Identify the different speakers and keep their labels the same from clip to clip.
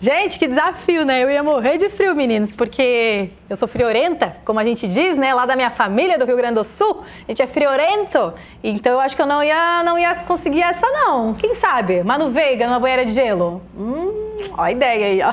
Speaker 1: Gente, que desafio, né? Eu ia morrer de frio, meninos, porque eu sou friorenta, como a gente diz, né? Lá da minha família, do Rio Grande do Sul, a gente é friorento. Então eu acho que eu não ia conseguir essa, não. Quem sabe? Manu Veiga numa banheira de gelo? Ó a ideia aí, ó.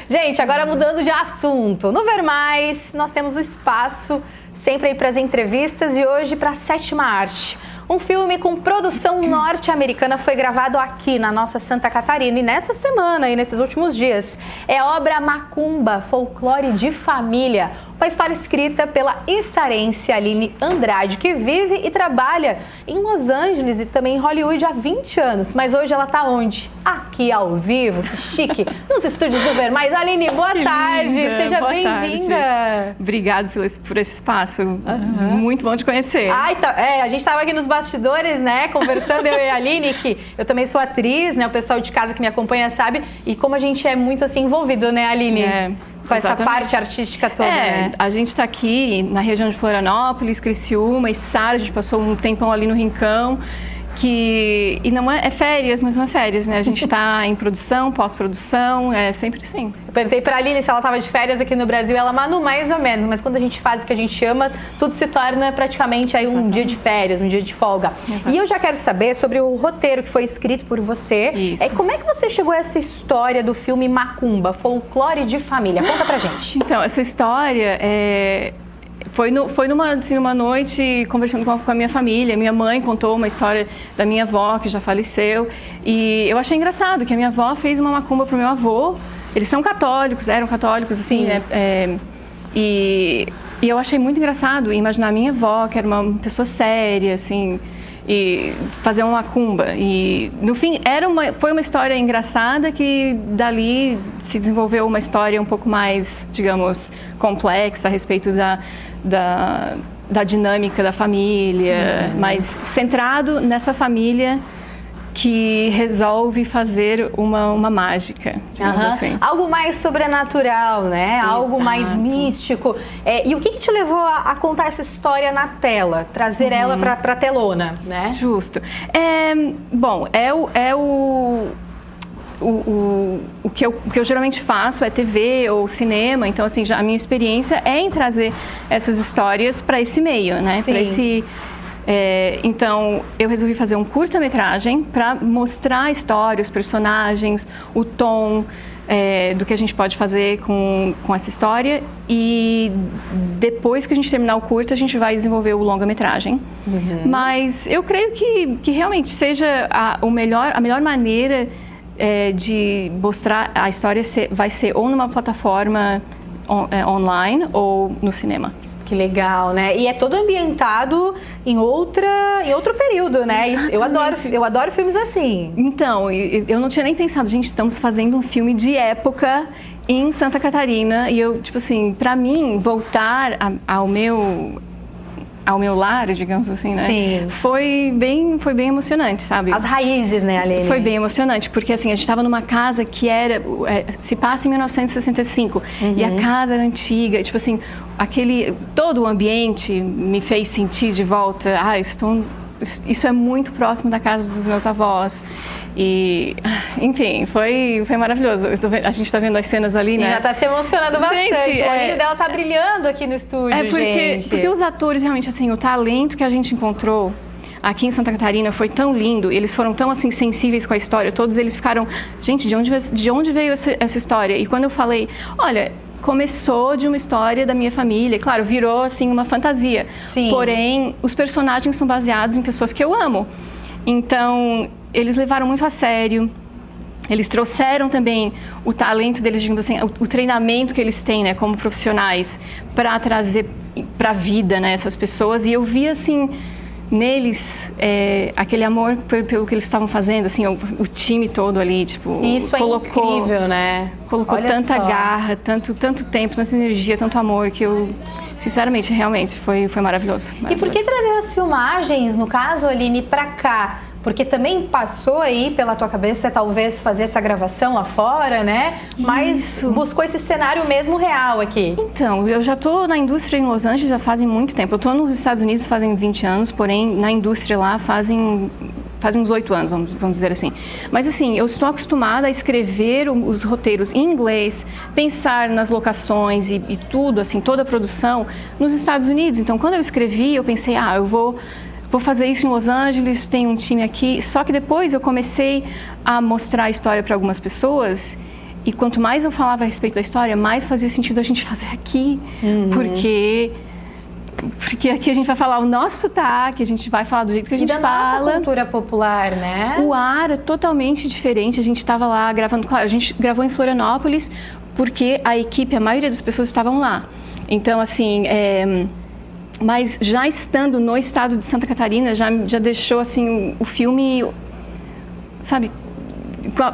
Speaker 1: Gente, agora mudando de assunto. No Ver Mais, nós temos o espaço sempre aí para as entrevistas e hoje para a Sétima Arte. Um filme com produção norte-americana foi gravado aqui na nossa Santa Catarina e nessa semana e nesses últimos dias. É a obra Macumba, Folclore de Família, uma história escrita pela içarense Aline Andrade, que vive e trabalha em Los Angeles e também em Hollywood há 20 anos. Mas hoje ela está onde? Aqui ao vivo, que chique, nos estúdios do Ver Mais. Aline, boa tarde, seja bem-vinda.
Speaker 2: Obrigada por esse espaço, muito bom te conhecer.
Speaker 1: Ai, a gente estava aqui nos bastidores, né, conversando, eu e a Aline, que eu também sou atriz, né, o pessoal de casa que me acompanha sabe, e como a gente é muito assim envolvido, né, Aline? Com essa parte artística toda, né?
Speaker 2: A gente está aqui na região de Florianópolis, Criciúma, Içara, a gente passou um tempão ali no Rincão, e não é férias, mas não é férias, né? A gente está em produção, pós-produção, é sempre assim.
Speaker 1: Eu perguntei para a Aline se ela estava de férias aqui no Brasil, ela, Manu, mais ou menos, mas quando a gente faz o que a gente ama, tudo se torna praticamente aí um dia de férias, um dia de folga. Exatamente. E eu já quero saber sobre o roteiro que foi escrito por você.
Speaker 2: Isso.
Speaker 1: Como é que você chegou a essa história do filme Macumba, Folclore de Família? Conta pra gente.
Speaker 2: Então, essa história foi numa noite conversando com a minha família. Minha mãe contou uma história da minha avó, que já faleceu. E eu achei engraçado que a minha avó fez uma macumba pro meu avô. Eles são católicos, eram católicos, assim, né? E eu achei muito engraçado imaginar a minha avó, que era uma pessoa séria, assim, e fazer uma macumba. E, no fim, foi uma história engraçada que dali se desenvolveu uma história um pouco mais, digamos, complexa a respeito da dinâmica da família, mas centrado nessa família que resolve fazer uma mágica, digamos assim.
Speaker 1: Algo mais sobrenatural, né?
Speaker 2: Exato.
Speaker 1: Algo mais místico. E o que te levou a contar essa história na tela? Trazer ela para a telona, né?
Speaker 2: Justo. Bom, o que eu geralmente faço é TV ou cinema, então assim, a minha experiência é em trazer essas histórias para esse meio, né? Para esse... então, eu resolvi fazer um curta-metragem para mostrar a história, os personagens, o tom do que a gente pode fazer com essa história. E depois que a gente terminar o curta, a gente vai desenvolver o longa-metragem. Mas eu creio que realmente seja a melhor maneira de mostrar a história vai ser ou numa plataforma online ou no cinema.
Speaker 1: Que legal, né? E é todo ambientado em outro período, né? Eu adoro filmes assim.
Speaker 2: Então, eu não tinha nem pensado, gente, estamos fazendo um filme de época em Santa Catarina e eu, tipo assim, pra mim, voltar ao meu lar, digamos assim, né?
Speaker 1: Sim.
Speaker 2: Foi bem emocionante, sabe?
Speaker 1: As raízes, né, Aline?
Speaker 2: Foi bem emocionante, porque assim, a gente estava numa casa que se passa em 1965, e a casa era antiga, tipo assim, todo o ambiente me fez sentir de volta, isso é muito próximo da casa dos meus avós. E, enfim, foi maravilhoso. A gente está vendo as cenas ali, né?
Speaker 1: E já está se emocionando bastante.
Speaker 2: Gente,
Speaker 1: o olhinho dela tá brilhando aqui no estúdio,
Speaker 2: porque os atores, realmente, assim, o talento que a gente encontrou aqui em Santa Catarina foi tão lindo, eles foram tão, assim, sensíveis com a história, todos eles ficaram, gente, de onde veio essa história? E quando eu falei, olha, começou de uma história da minha família, claro, virou, assim, uma fantasia.
Speaker 1: Sim.
Speaker 2: Porém, os personagens são baseados em pessoas que eu amo. Então, eles levaram muito a sério, eles trouxeram também o talento deles, digamos assim, o treinamento que eles têm, né, como profissionais, para trazer para a vida, né, essas pessoas. E eu vi, assim, neles aquele amor pelo que eles estavam fazendo, assim, o time todo ali, tipo...
Speaker 1: Isso colocou, é incrível, né?
Speaker 2: Colocou tanta garra, tanto tempo, tanta energia, tanto amor, que eu... Sinceramente, realmente, foi maravilhoso.
Speaker 1: E por que trazer as filmagens, no caso, Aline, pra cá? Porque também passou aí pela tua cabeça, talvez, fazer essa gravação lá fora, né? Mas buscou esse cenário mesmo real aqui.
Speaker 2: Então, eu já tô na indústria em Los Angeles já fazem muito tempo. Eu tô nos Estados Unidos fazem 20 anos, porém, na indústria lá fazem faz uns 8 anos, vamos dizer assim. Mas assim, eu estou acostumada a escrever os roteiros em inglês, pensar nas locações e tudo, assim, toda a produção nos Estados Unidos. Então, quando eu escrevi, eu pensei, eu vou fazer isso em Los Angeles, tem um time aqui. Só que depois eu comecei a mostrar a história para algumas pessoas e quanto mais eu falava a respeito da história, mais fazia sentido a gente fazer aqui, porque aqui a gente vai falar o nosso sotaque, a gente vai falar do jeito que a gente fala.
Speaker 1: Nossa cultura popular, né?
Speaker 2: O ar é totalmente diferente. A gente estava lá gravando, claro, a gente gravou em Florianópolis porque a equipe, a maioria das pessoas estavam lá. Então, assim, mas já estando no estado de Santa Catarina, já deixou, assim, o filme, sabe,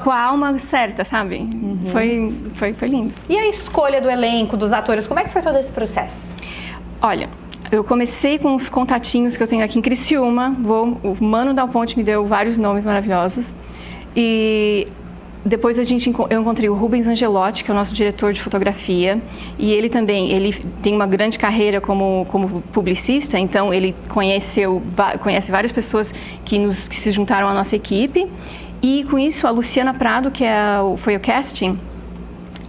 Speaker 2: com a alma certa, sabe? Foi lindo.
Speaker 1: E a escolha do elenco, dos atores, como é que foi todo esse processo?
Speaker 2: Olha, eu comecei com os contatinhos que eu tenho aqui em Criciúma. O Mano Dal Ponte me deu vários nomes maravilhosos. E depois eu encontrei o Rubens Angelotti, que é o nosso diretor de fotografia. E ele tem uma grande carreira como publicista, então ele conhece várias pessoas que se juntaram à nossa equipe. E com isso, a Luciana Prado, que foi o casting,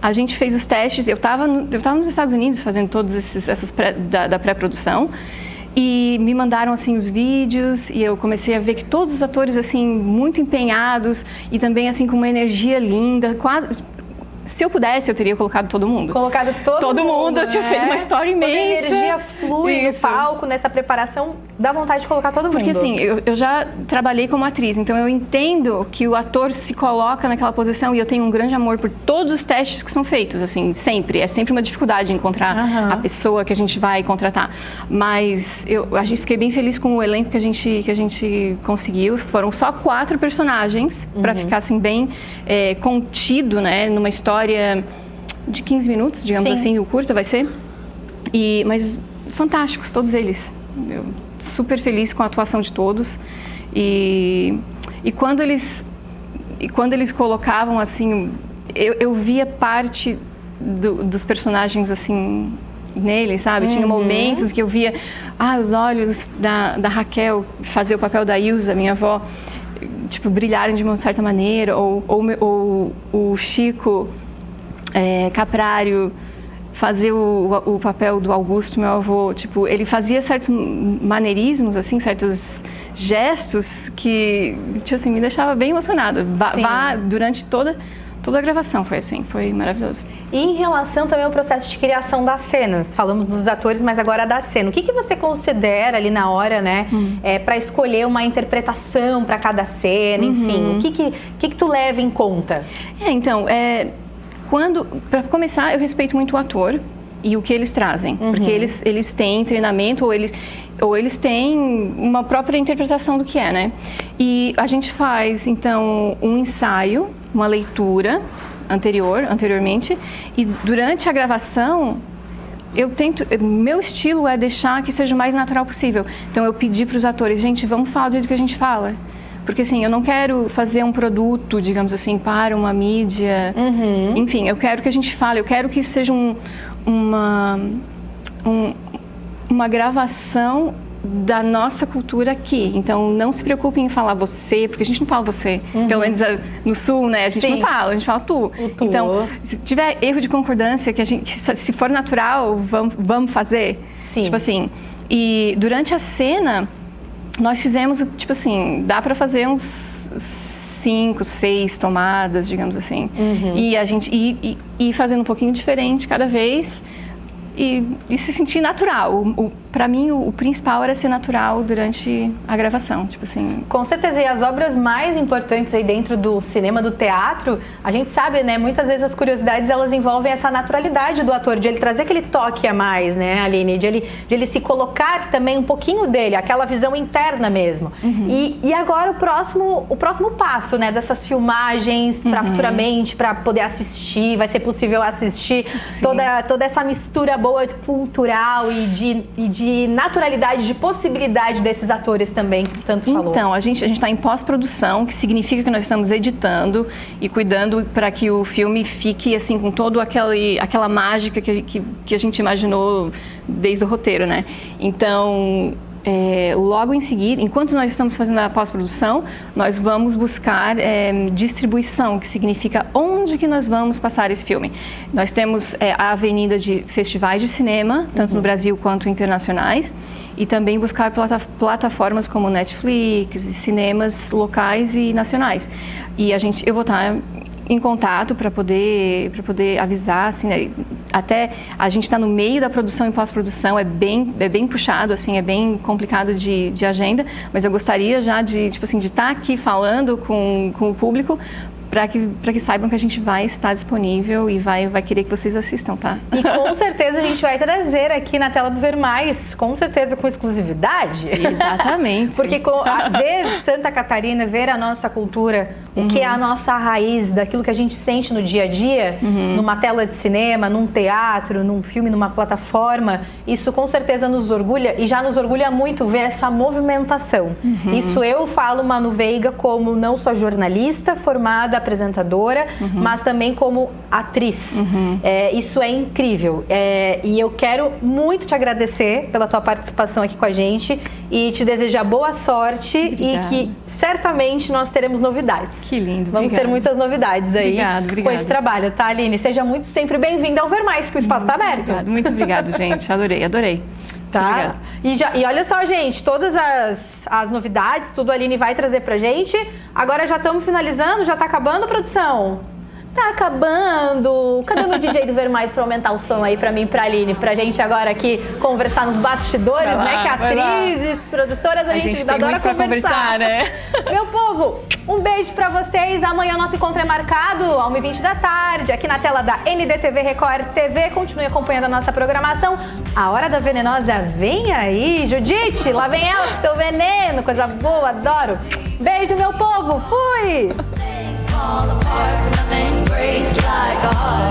Speaker 2: a gente fez os testes. Eu estava nos Estados Unidos fazendo todos essas da pré-produção e me mandaram assim os vídeos e eu comecei a ver que todos os atores assim muito empenhados e também assim com uma energia linda, quase. Se eu pudesse, eu teria colocado todo mundo.
Speaker 1: Colocado todo mundo,
Speaker 2: eu tinha feito uma história imensa.
Speaker 1: A energia flui no palco, nessa preparação, dá vontade de colocar todo mundo.
Speaker 2: Porque assim, eu já trabalhei como atriz, então eu entendo que o ator se coloca naquela posição e eu tenho um grande amor por todos os testes que são feitos, assim, sempre. É sempre uma dificuldade encontrar a pessoa que a gente vai contratar. Mas a gente fiquei bem feliz com o elenco que a gente conseguiu. Foram só 4 personagens, para ficar assim bem contido, né, numa história de 15 minutos, digamos assim, o curta vai ser. Mas fantásticos, todos eles. Eu super feliz com a atuação de todos. E quando eles colocavam, assim, eu via parte dos personagens, assim, neles, sabe? Tinha momentos que eu via os olhos da Raquel fazer o papel da Ilza, minha avó, tipo, brilharem de uma certa maneira, ou o Chico Caprário fazer o papel do Augusto, meu avô. Tipo, ele fazia certos maneirismos, assim, certos gestos que, tipo assim, me deixava bem emocionada. Durante toda a gravação foi assim, foi maravilhoso.
Speaker 1: E em relação também ao processo de criação das cenas, falamos dos atores, mas agora da cena. O que você considera ali na hora, né, para escolher uma interpretação para cada cena, enfim, o que tu leva em conta?
Speaker 2: Então, para começar, eu respeito muito o ator e o que eles trazem, porque eles têm treinamento ou eles têm uma própria interpretação do que é, né? E a gente faz, então, um ensaio, uma leitura anteriormente, e durante a gravação, meu estilo é deixar que seja o mais natural possível. Então, eu pedi para os atores, gente, vamos falar do jeito que a gente fala. Porque, assim, eu não quero fazer um produto, digamos assim, para uma mídia. Enfim, eu quero que a gente fale, eu quero que isso seja uma gravação da nossa cultura aqui. Então, não se preocupem em falar você, porque a gente não fala você. Pelo menos no Sul, né? A gente não fala, a gente fala tu. Então, se tiver erro de concordância, se for natural, vamos fazer.
Speaker 1: Sim.
Speaker 2: Tipo assim, e durante a cena, nós fizemos, tipo assim, dá para fazer uns 5, 6 tomadas, digamos assim. E a gente ir fazendo um pouquinho diferente cada vez e se sentir natural. Para mim, o principal era ser natural durante a gravação, tipo assim.
Speaker 1: Com certeza, e as obras mais importantes aí dentro do cinema, do teatro, a gente sabe, né, muitas vezes as curiosidades, elas envolvem essa naturalidade do ator, de ele trazer aquele toque a mais, né, Aline, de ele se colocar também um pouquinho dele, aquela visão interna mesmo. E agora o próximo passo, né, dessas filmagens para futuramente, para poder assistir, vai ser possível assistir toda essa mistura boa cultural e de naturalidade, de possibilidade desses atores também, que tu tanto falou.
Speaker 2: Então, a gente está em pós-produção, que significa que nós estamos editando e cuidando para que o filme fique assim com toda aquela mágica que a gente imaginou desde o roteiro, né? Então, logo em seguida, enquanto nós estamos fazendo a pós-produção, nós vamos buscar distribuição, que significa onde que nós vamos passar esse filme. Nós temos a avenida de festivais de cinema, tanto no Brasil quanto internacionais, e também buscar plataformas como Netflix e cinemas locais e nacionais. E eu vou estar em contato para poder avisar, assim, né? Até a gente está no meio da produção e pós-produção, é bem puxado, assim, é bem complicado de agenda, mas eu gostaria já de estar aqui falando com o público para que saibam que a gente vai estar disponível e vai querer que vocês assistam, tá?
Speaker 1: E com certeza a gente vai trazer aqui na tela do Ver Mais, com certeza com exclusividade.
Speaker 2: Exatamente.
Speaker 1: Porque ver Santa Catarina, ver a nossa cultura, o que é a nossa raiz, daquilo que a gente sente no dia a dia, numa tela de cinema, num teatro, num filme, numa plataforma, isso com certeza nos orgulha e já nos orgulha muito ver essa movimentação. Isso eu falo, Manu Veiga, como não só jornalista formada, apresentadora, mas também como atriz. Isso é incrível. E eu quero muito te agradecer pela tua participação aqui com a gente e te desejar boa sorte. Obrigada. E que certamente nós teremos novidades.
Speaker 2: Que lindo.
Speaker 1: Vamos ter muitas novidades aí com esse trabalho, tá, Aline? Seja muito sempre bem-vinda ao Ver Mais, que o espaço está aberto.
Speaker 2: Obrigada. Muito obrigada, gente. Adorei.
Speaker 1: Tá? E olha só, gente, todas as novidades, tudo a Aline vai trazer pra gente. Agora já estamos finalizando, já tá acabando, produção? Tá acabando. Cadê o meu DJ do Ver Mais pra aumentar o som aí pra mim e pra Aline? Pra gente agora aqui conversar nos bastidores, né? Que atrizes, produtoras, a gente adora conversar,
Speaker 2: né?
Speaker 1: Meu povo, um beijo pra vocês. Amanhã nosso encontro é marcado às 1h20 da tarde, aqui na tela da NDTV Record TV. Continue acompanhando a nossa programação. A Hora da Venenosa vem aí. Judite, lá vem ela com seu veneno. Coisa boa, adoro. Beijo, meu povo. Fui! Fall apart, nothing breaks like a heart.